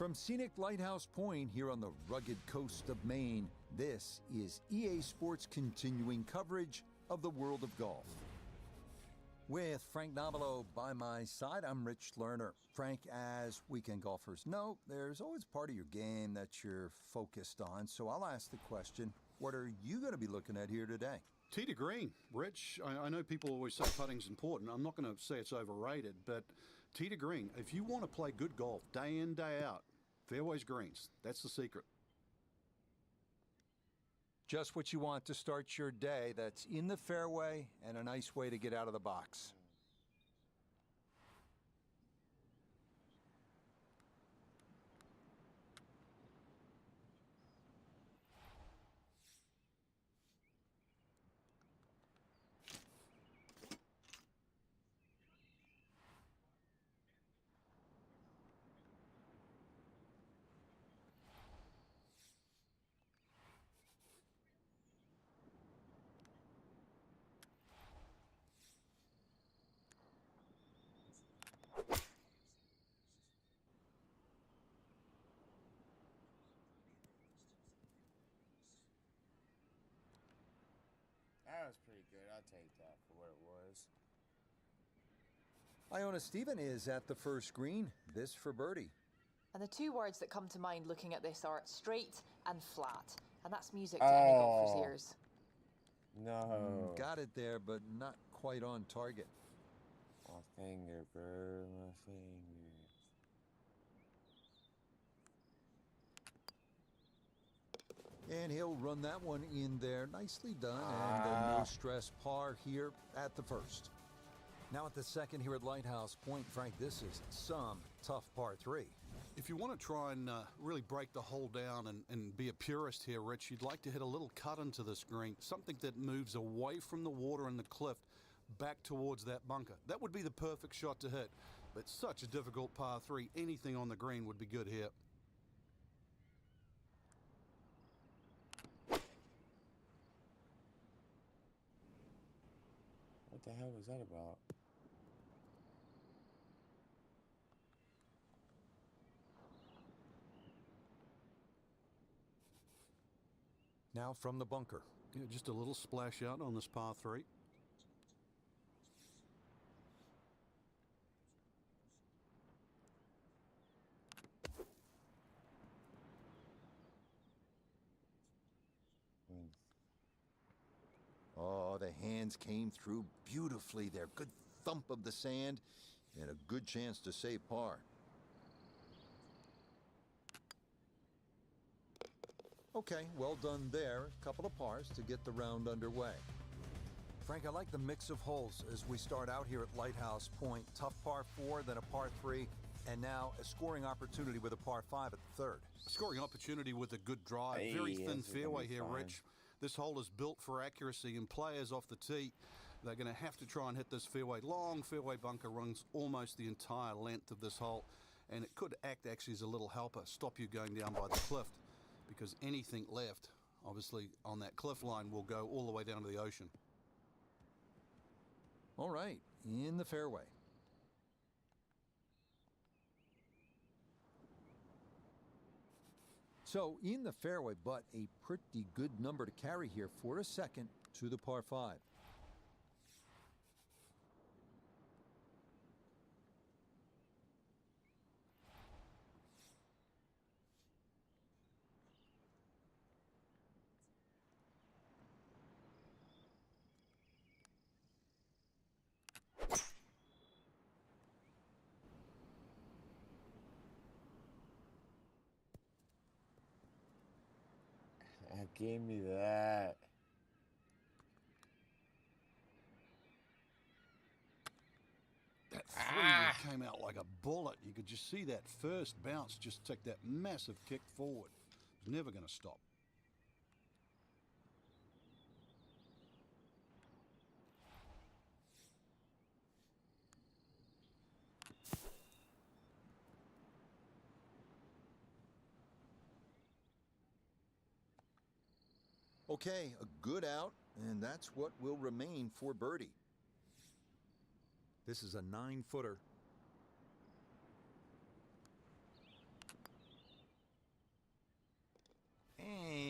From scenic Lighthouse Point here on the rugged coast of Maine, this is EA Sports' continuing coverage of the world of golf. With Frank Nobilo by my side, I'm Rich Lerner. Frank, as weekend golfers know, there's always part of your game that you're focused on, so I'll ask the question, what are you going to be looking at here today? Tee to green, Rich. I know people always say putting's important. I'm not going to say it's overrated, but tee to green, if you want to play good golf day in, day out, fairways greens, that's the secret. Just what you want to start your day that's in the fairway and a nice way to get out of the box. That was pretty good. I'll take that for what it was. Iona Stephen is at the first green. This for birdie. And the two words that come to mind looking at this are straight and flat. And that's music to any golfer's ears. No. Got it there, but not quite on target. My finger, bro. My finger. And he'll run that one in there. Nicely done. And a no-stress par here at the first. Now at the second here at Lighthouse Point, Frank, this is some tough par three. If you want to try and really break the hole down and be a purist here, Rich, you'd like to hit a little cut into this green, something that moves away from the water and the cliff back towards that bunker. That would be the perfect shot to hit. But such a difficult par three, anything on the green would be good here. What the hell was that about? Now from the bunker. Yeah, just a little splash out on this par three. Oh, the hands came through beautifully there. Good thump of the sand and a good chance to save par. Okay, well done there. A couple of pars to get the round underway. Frank, I like the mix of holes as we start out here at Lighthouse Point. Tough par four, then a par three, and now a scoring opportunity with a par five at the third. A scoring opportunity with a good drive. Hey, very thin this is gonna fairway be here, fun. Rich. This hole is built for accuracy, and players off the tee, they're going to have to try and hit this fairway. Long fairway bunker runs almost the entire length of this hole, and it could act actually as a little helper, stop you going down by the cliff, because anything left, obviously, on that cliff line will go all the way down to the ocean. All right, in the fairway. So in the fairway, but a pretty good number to carry here for a second to the par five. Give me that. That three came out like a bullet. You could just see that first bounce just take that massive kick forward. It was never going to stop. Okay, a good out, and that's what will remain for birdie. This is a 9-footer.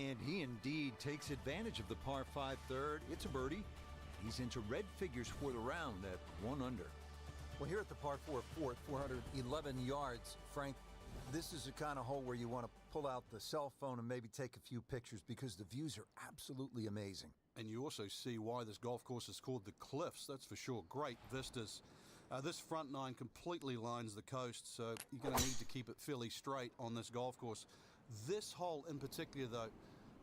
And he indeed takes advantage of the par 5 third. It's a birdie. He's into red figures for the round at 1 under. Well, here at the par 4 fourth, 411 yards, Frank, this is the kind of hole where you want to pull out the cell phone and maybe take a few pictures because the views are absolutely amazing. And you also see why this golf course is called the Cliffs, that's for sure. Great vistas. This front nine completely lines the coast, so you're going to need to keep it fairly straight on this golf course. This hole in particular, though,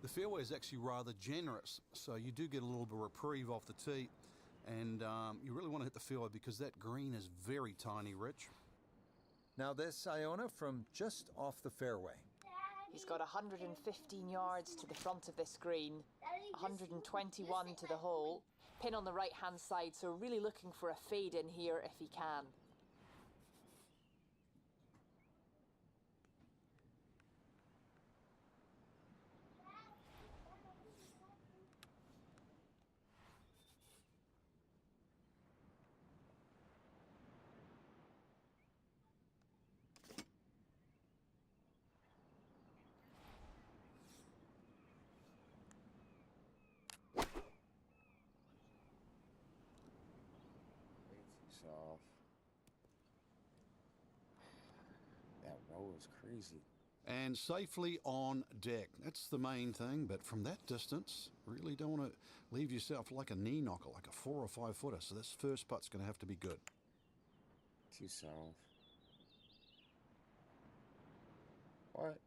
the fairway is actually rather generous, so you do get a little bit of reprieve off the tee, and you really want to hit the fairway because that green is very tiny, Rich. Now this, Iona, from just off the fairway. He's got 115 yards to the front of this green, 121 to the hole. Pin on the right-hand side, so really looking for a fade in here if he can. Way too soft. That roll is crazy. And safely on deck. That's the main thing, but from that distance, really don't want to leave yourself like a knee knocker, like a 4 or 5 footer. So this first putt's going to have to be good. Too soft. What?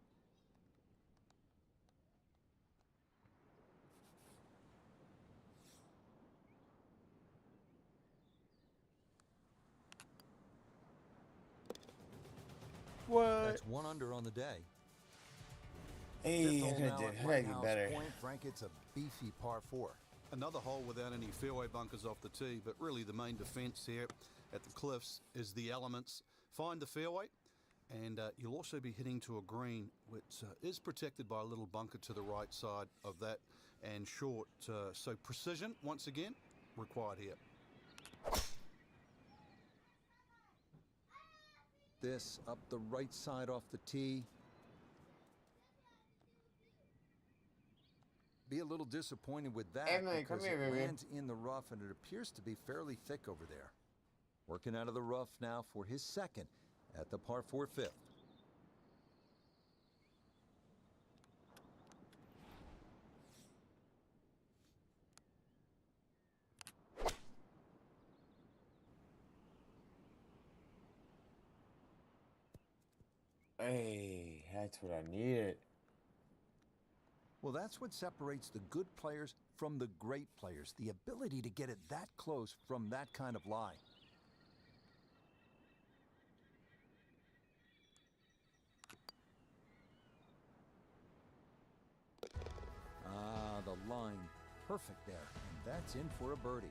What? That's 1 under on the day. Hey, Fifth hole I now gotta at get Lighthouse better. Point, Frank, it's a beefy par 4. Another hole without any fairway bunkers off the tee, but really the main defence here at the Cliffs is the elements. Find the fairway, and you'll also be hitting to a green which is protected by a little bunker to the right side of that and short. So precision, once again, required here. This up the right side off the tee. Be a little disappointed with that Emily, come because here, it baby. lands in the rough and it appears to be fairly thick over there. Working out of the rough now for his second at the par 4 fifth. Hey, that's what I needed. Well, that's what separates the good players from the great players, the ability to get it that close from that kind of lie. Ah, the line, perfect there, and that's in for a birdie.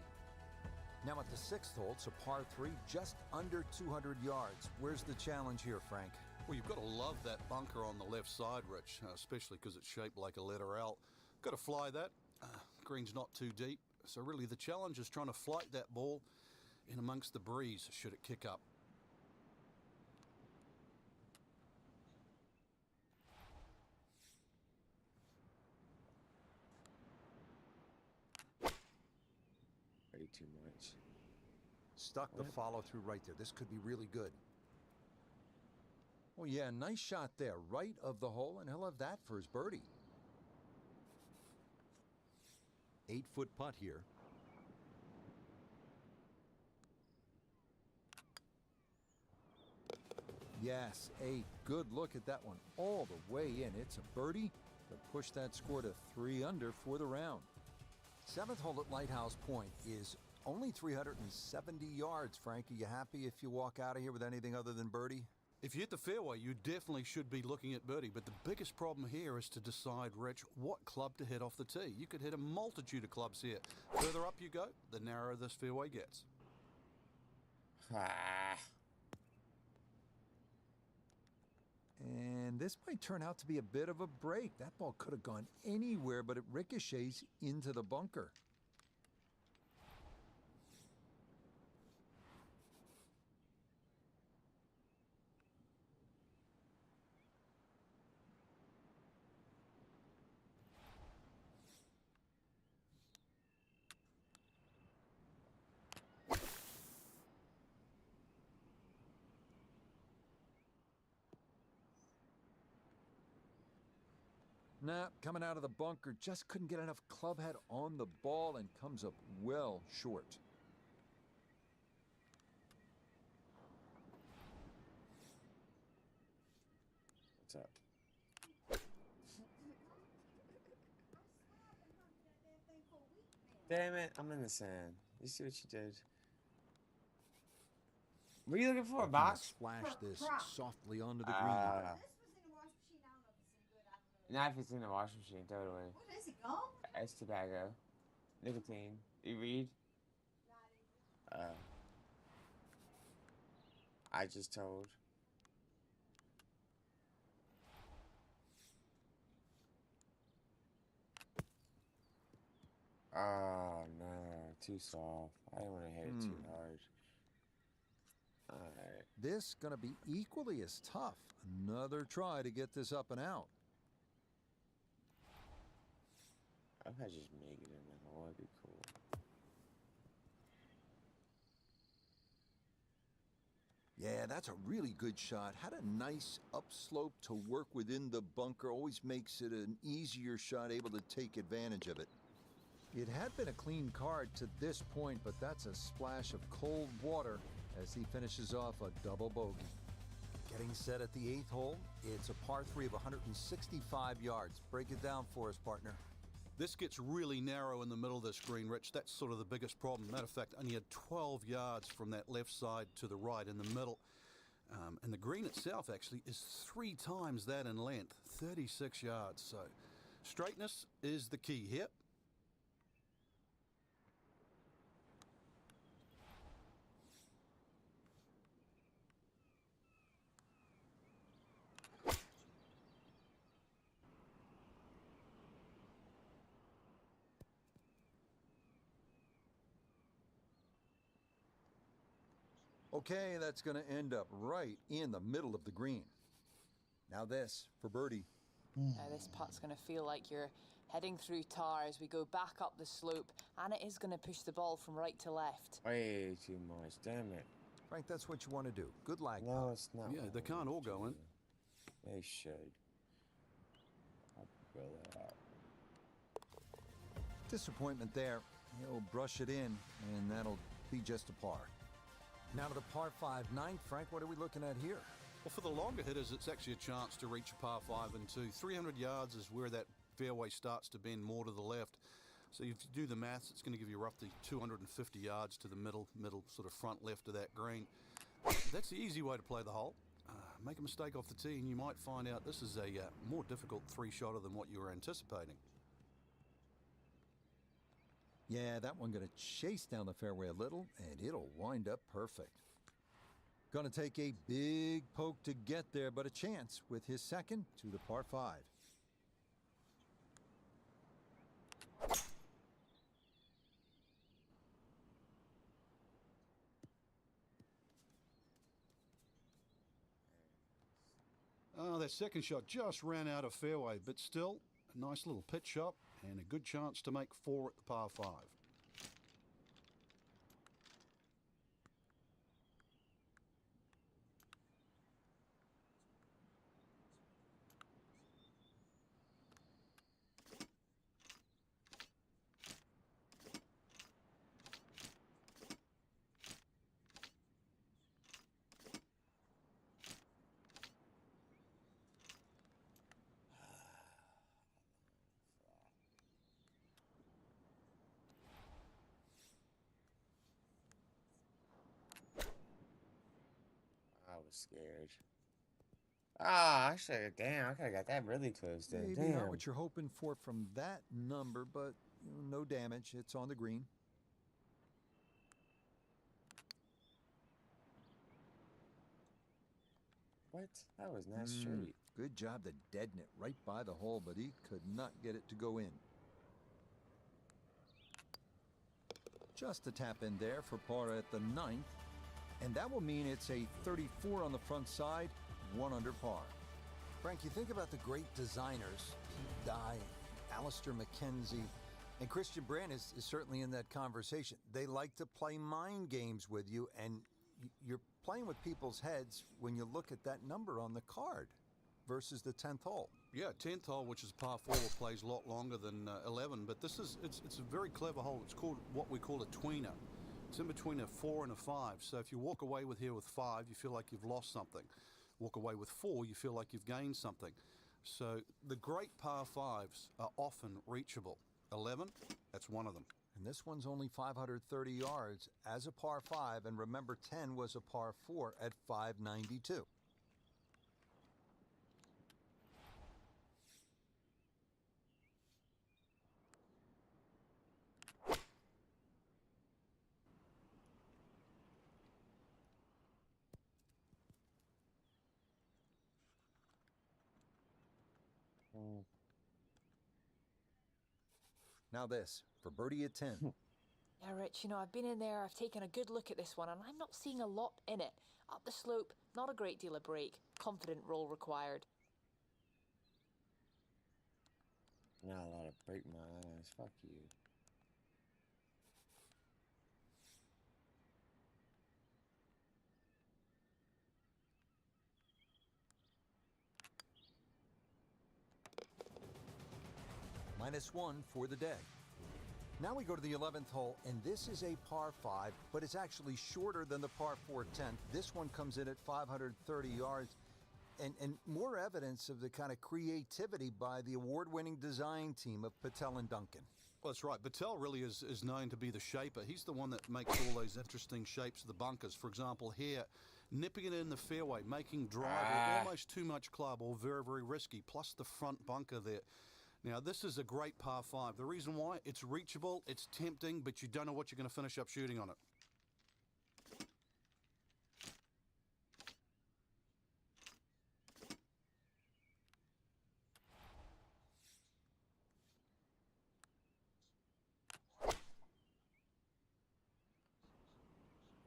Now at the 6th hole, it's a par 3, just under 200 yards. Where's the challenge here, Frank? Well, you've got to love that bunker on the left side, Rich, especially because it's shaped like a letter L. Got to fly that. Green's not too deep. So really the challenge is trying to flight that ball in amongst the breeze should it kick up. Way too much. Stuck the What? follow through right there. This could be really good. Oh yeah, nice shot there, right of the hole, and he'll have that for his birdie. 8-foot putt here. Yes, a good look at that one all the way in. It's a birdie to push that score to 3 under for the round. 7th hole at Lighthouse Point is only 370 yards. Frank, are you happy if you walk out of here with anything other than birdie? If you hit the fairway, you definitely should be looking at birdie, but the biggest problem here is to decide, Rich, what club to hit off the tee. You could hit a multitude of clubs here. Further up you go, the narrower this fairway gets. Ah. And this might turn out to be a bit of a break. That ball could have gone anywhere, but it ricochets into the bunker. Nah, coming out of the bunker, just couldn't get enough club head on the ball and comes up well short. What's up? Damn it, I'm in the sand. You see what you did? What are you looking for, a Looking to box? Splash this softly onto the green. Not if it's in the washing machine, throw it away. What is it, gum? It's tobacco. Nicotine. You read? I just told. Oh no, too soft. I didn't want to hit it too hard. Alright. This gonna be equally as tough. Another try to get this up and out. I hope I just make it in the hole. That'd be cool. Yeah, that's a really good shot. Had a nice upslope to work within the bunker. Always makes it an easier shot, able to take advantage of it. It had been a clean card to this point, but that's a splash of cold water as he finishes off a double bogey. Getting set at the 8th hole, it's a par 3 of 165 yards. Break it down for us, partner. This gets really narrow in the middle of this green, Rich. That's sort of the biggest problem. Matter of fact, only had 12 yards from that left side to the right in the middle. And the green itself actually is 3 times that in length, 36 yards. So straightness is the key here. Okay, that's going to end up right in the middle of the green. Now this for birdie. This putt's going to feel like you're heading through tar as we go back up the slope, and it is going to push the ball from right to left. Way too much. Damn it. Frank, that's what you want to do. Good lag. No, it's not. Yeah, they can't all go in. They should. I'll fill that out. Disappointment there. He'll brush it in, and that'll be just a par. Now to the par 5 9th. Frank, what are we looking at here? Well, for the longer hitters, it's actually a chance to reach a par 5 and 2. 300 yards is where that fairway starts to bend more to the left. So if you do the maths, it's going to give you roughly 250 yards to the middle sort of front left of that green. That's the easy way to play the hole. Make a mistake off the tee and you might find out this is a more difficult 3-shotter than what you were anticipating. Yeah, that one going to chase down the fairway a little, and it'll wind up perfect. Going to take a big poke to get there, but a chance with his second to the par 5. That second shot just ran out of fairway, but still a nice little pitch shot and a good chance to make 4 at the par 5. I was scared. Ah, actually, damn, I could have got that really close then. Maybe Damn. not what you're hoping for from that number, but no damage. It's on the green. What? That was not straight. Good job to deaden it right by the hole, but he could not get it to go in. Just a tap in there for par at the 9th. And that will mean it's a 34 on the front side, 1 under par. Frank, you think about the great designers, Pete Dye, Alistair McKenzie, and Christian Brand is certainly in that conversation. They like to play mind games with you, and you're playing with people's heads when you look at that number on the card. versus the 10th hole. Yeah, 10th hole, which is par 4, plays a lot longer than 11, but it's a very clever hole. It's called what we call a tweener. It's in between a 4 and a 5. So if you walk away with here with 5, you feel like you've lost something. Walk away with 4, you feel like you've gained something. So the great par 5s are often reachable. 11, that's one of them. And this one's only 530 yards as a par 5, and remember 10 was a par 4 at 592. Now this, for birdie at 10. Yeah, Rich, you know, I've been in there, I've taken a good look at this one, and I'm not seeing a lot in it. Up the slope, not a great deal of break. Confident roll required. Not a lot of break my ass. Fuck you. -1 for the day. Now we go to the 11th hole, and this is a par 5, but it's actually shorter than the par 4 10th. This one comes in at 530 yards, and more evidence of the kind of creativity by the award-winning design team of Patel and Duncan. Well, that's right. Patel really is known to be the shaper. He's the one that makes all those interesting shapes of the bunkers. For example, here, nipping it in the fairway, making drive or almost too much club or very, very risky, plus the front bunker there. Now, this is a great par 5. The reason why, it's reachable, it's tempting, but you don't know what you're going to finish up shooting on it.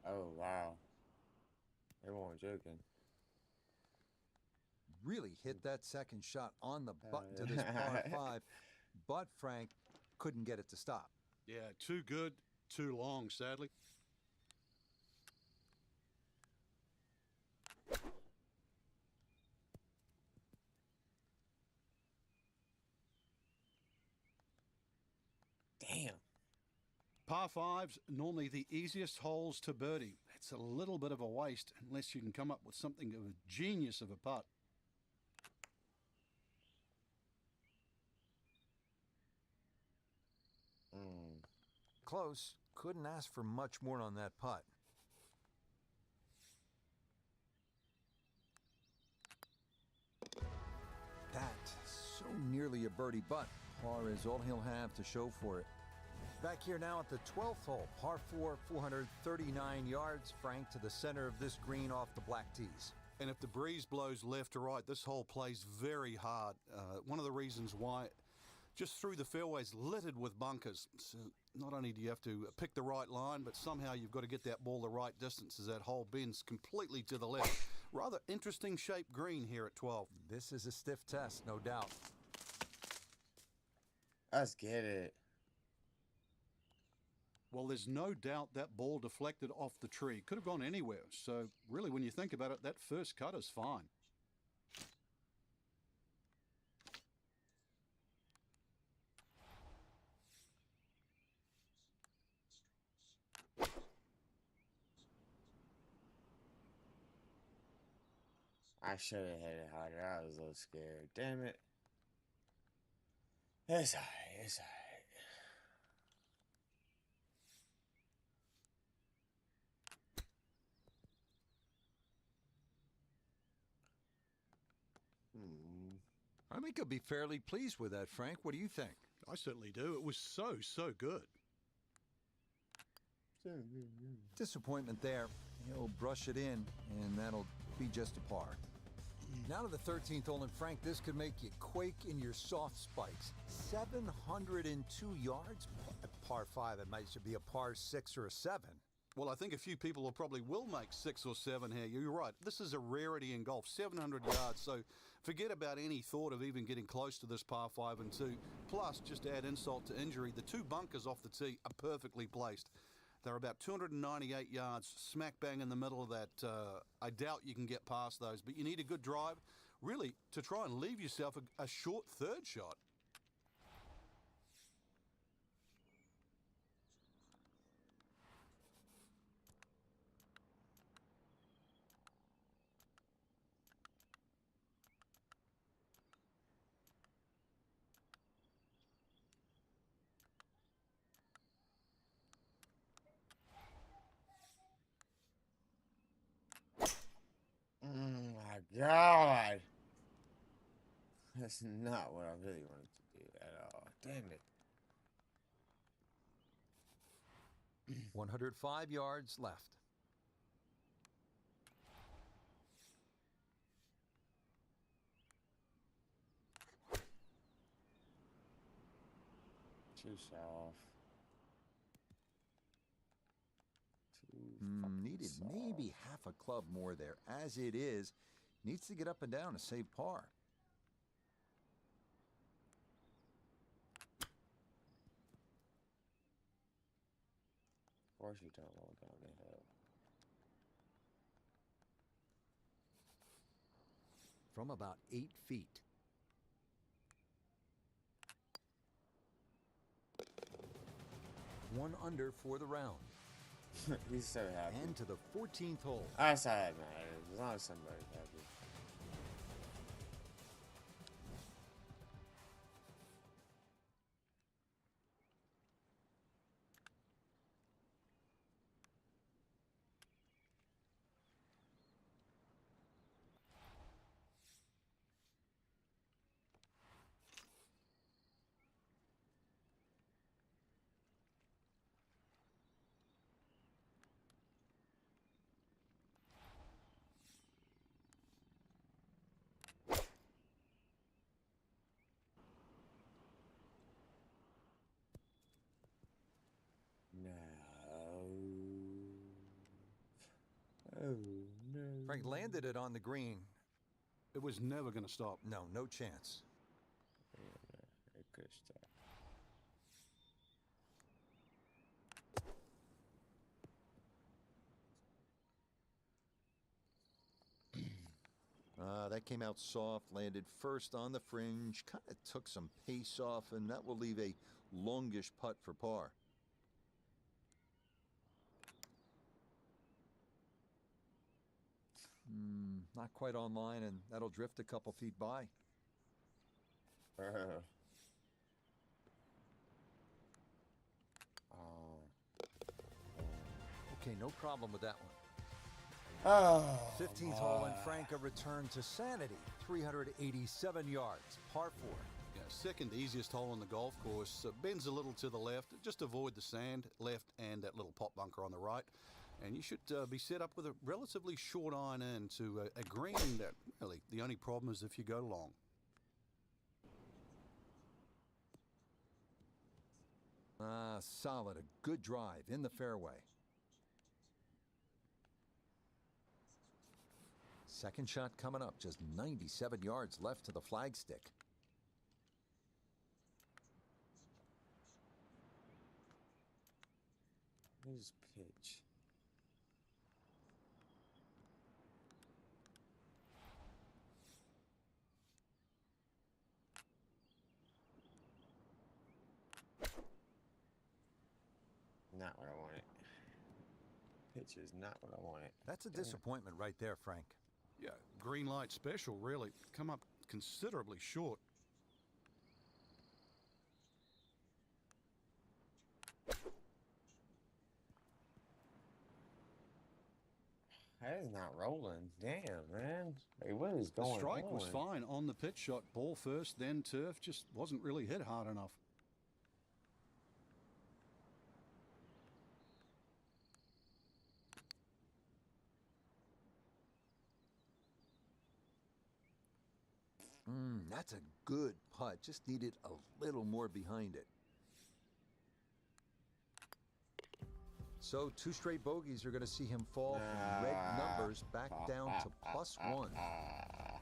Oh, wow. They weren't joking. Really hit that second shot on the button to this par 5, but Frank couldn't get it to stop. Yeah, too good, too long, sadly. Damn. Par 5's normally the easiest holes to birdie. It's a little bit of a waste unless you can come up with something of a genius of a putt. Close. Couldn't ask for much more on that putt. That, so nearly a birdie, but par is all he'll have to show for it. Back here now at the 12th hole, par 4, 439 yards. Frank to the center of this green off the black tees. And if the breeze blows left or right, this hole plays very hard. One of the reasons why, just through the fairways littered with bunkers. So not only do you have to pick the right line, but somehow you've got to get that ball the right distance as that hole bends completely to the left. Rather interesting shaped green here at 12. This is a stiff test, no doubt. Let's get it. Well, there's no doubt that ball deflected off the tree. Could have gone anywhere. So really, when you think about it, that first cut is fine. I should have hit it harder. I was a little scared. Damn it. It's alright. It's alright. I think he'll be fairly pleased with that, Frank. What do you think? I certainly do. It was so good. Disappointment there. He'll brush it in, and that'll be just a par. Now to the 13th hole, and Frank, this could make you quake in your soft spikes. 702 yards? Par 5, it might should be a par 6 or a 7. Well, I think a few people will make 6 or 7 here. You're right. This is a rarity in golf, 700 yards. So forget about any thought of even getting close to this par 5 and 2. Plus, just to add insult to injury, the 2 bunkers off the tee are perfectly placed. They're about 298 yards, smack bang in the middle of that. I doubt you can get past those, but you need a good drive. really to try and leave yourself a short third shot. My God. That's not what I really wanted to do at all. Damn it. 105 yards left. Too soft. Needed maybe half a club more there. As it is, needs to get up and down to save par. Of course you don't roll down the hill. From about 8 feet. One under for the round. He's so happy. And to the 14th hole. That's all that matters. As long as somebody's happy. Oh, no. Frank landed it on the green. It was never going to stop. No, no chance. It could stop. That came out soft, landed first on the fringe, kind of took some pace off, and that will leave a longish putt for par. Not quite on line, and that'll drift a couple feet by. Okay, no problem with that one. 15th hole, and Frank, a return to sanity. 387 yards, par 4. Yeah, second easiest hole on the golf course. Bends a little to the left. Just avoid the sand left and that little pot bunker on the right. And you should be set up with a relatively short iron in to a green that really the only problem is if you go long. Solid, a good drive in the fairway. Second shot coming up, just 97 yards left to the flagstick. His pitch. Not what I wanted. Pitch is not what I wanted. That's a disappointment right there, Frank. Yeah, green light special, really. Come up considerably short. That is not rolling. Damn, man. Hey, what is going on? The strike was fine on the pitch shot. Ball first, then turf. Just wasn't really hit hard enough. That's a good putt. Just needed a little more behind it. So 2 straight bogeys are going to see him fall from red numbers back down to +1.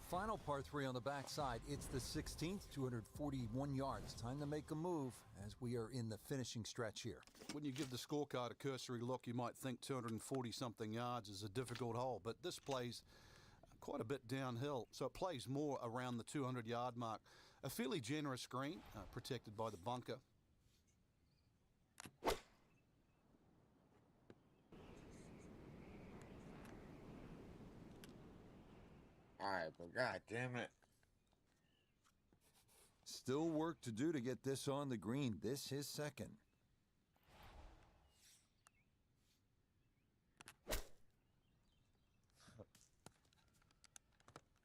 Final par 3 on the backside. It's the 16th, 241 yards. Time to make a move as we are in the finishing stretch here. When you give the scorecard a cursory look, you might think 240-something yards is a difficult hole, but this plays quite a bit downhill, so it plays more around the 200-yard mark. A fairly generous green, protected by the bunker. Alright, but god damn it. Still work to do to get this on the green. This is second.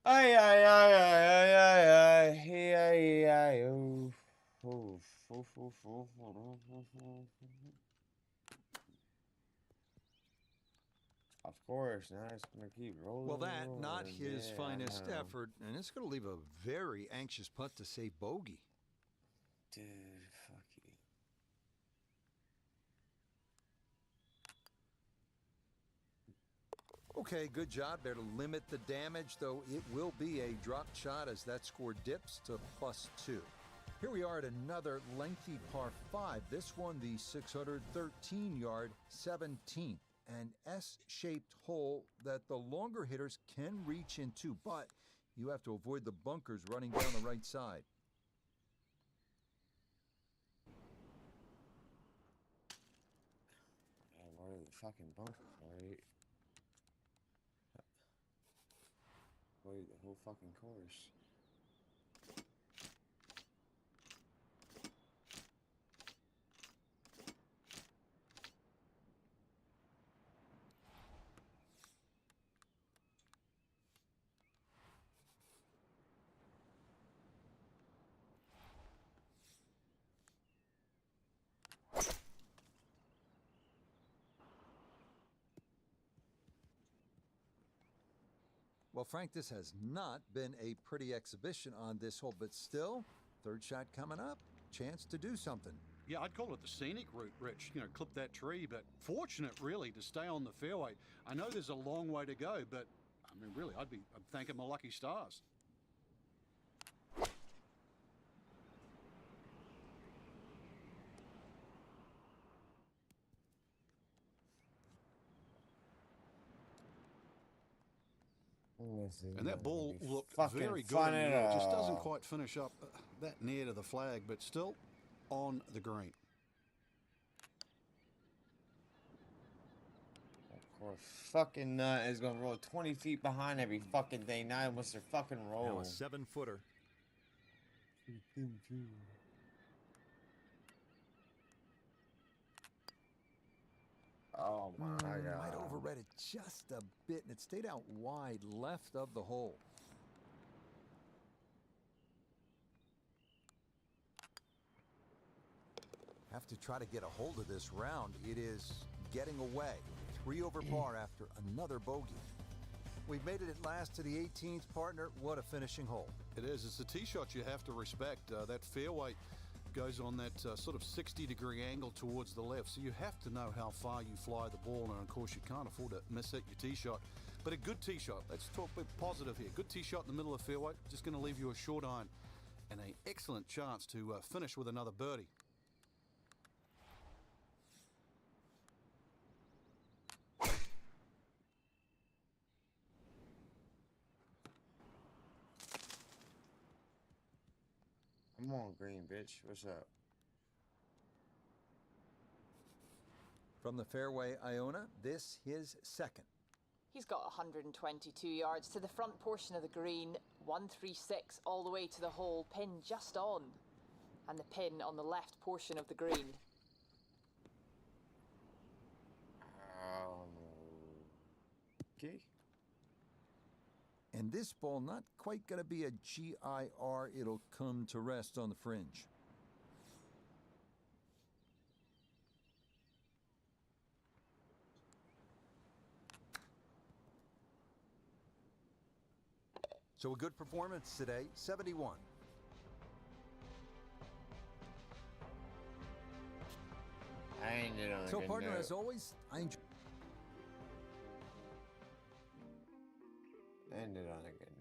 Ay, ay, ay, ay, ay, ay, ay, ay, ay, oof, oof, oof, oof, oof, oof, oof, oof. Of course, now it's gonna keep rolling. Well, that rolling. not his Yeah, finest I know. effort, and it's going to leave a very anxious putt to say bogey. Dude, fuck you. Okay, good job there to limit the damage, though it will be a dropped shot as that score dips to +2. Here we are at another lengthy par 5. This one, the 613-yard 17th. An S-shaped hole that the longer hitters can reach into, but you have to avoid the bunkers running down the right side. Man, what are the fucking bunkers, right? Wait, the whole fucking course. Well, Frank, this has not been a pretty exhibition on this hole, but still, third shot coming up, chance to do something. Yeah, I'd call it the scenic route, Rich. You know, clip that tree, but fortunate, really, to stay on the fairway. I know there's a long way to go, but, I mean, really, I'm thanking my lucky stars. And that ball looked very good in the air. It just doesn't quite finish up that near to the flag, but still on the green. Of course, fucking nut is gonna roll 20 feet behind every fucking thing. Now it wants to fucking roll. Now a 7-footer. Oh my god. Might overread it just a bit, and it stayed out wide left of the hole. Have to try to get a hold of this round. It is getting away. 3 over par after another bogey. We've made it at last to the 18th, partner. What a finishing hole. It is. It's the tee shot you have to respect. That fairway goes on that sort of 60-degree angle towards the left, so you have to know how far you fly the ball, and of course you can't afford to miss hit your tee shot. But a good tee shot. Let's talk a bit positive here. Good tee shot in the middle of the fairway. Just going to leave you a short iron and an excellent chance to finish with another birdie. Come on, green bitch. What's up? From the fairway, Iona, this his second. He's got 122 yards to the front portion of the green, 136 all the way to the hole, pin just on, and the pin on the left portion of the green. Okay. And this ball not quite going to be a GIR. It'll come to rest on the fringe. So a good performance today, 71. I ended on a So good partner, note. as always, I enjoy. Ended on a good